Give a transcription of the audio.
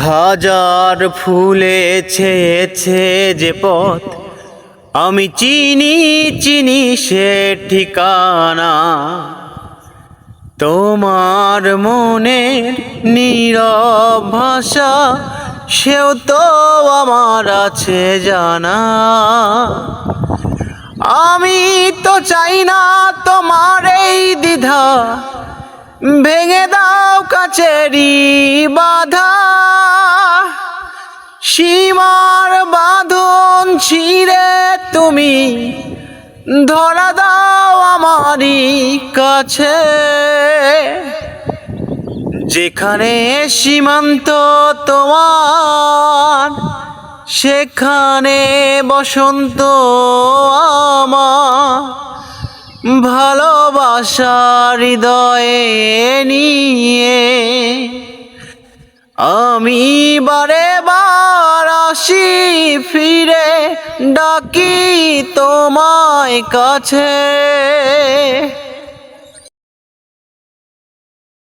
হাজার ফুলে ছেয়েছে যে পথ, আমি চিনি চিনি সে ঠিকানা। তোমার মনের নীরব ভাষা, সেও তো আমার আছে জানা। আমি তো চাই না তোমার এই দ্বিধা, ভেঙে দাও কাছেরই বাধা। সীমার বাঁধন ছিঁড়ে তুমি ধরা দাও আমারই কাছে। যেখানে সীমান্ত তোমার, সেখানে বসন্ত আমার। ভালোবাসা হৃদয়ে নিয়ে আমি বারে বার আসি ফিরে, ডাকি তোমায় কাছে।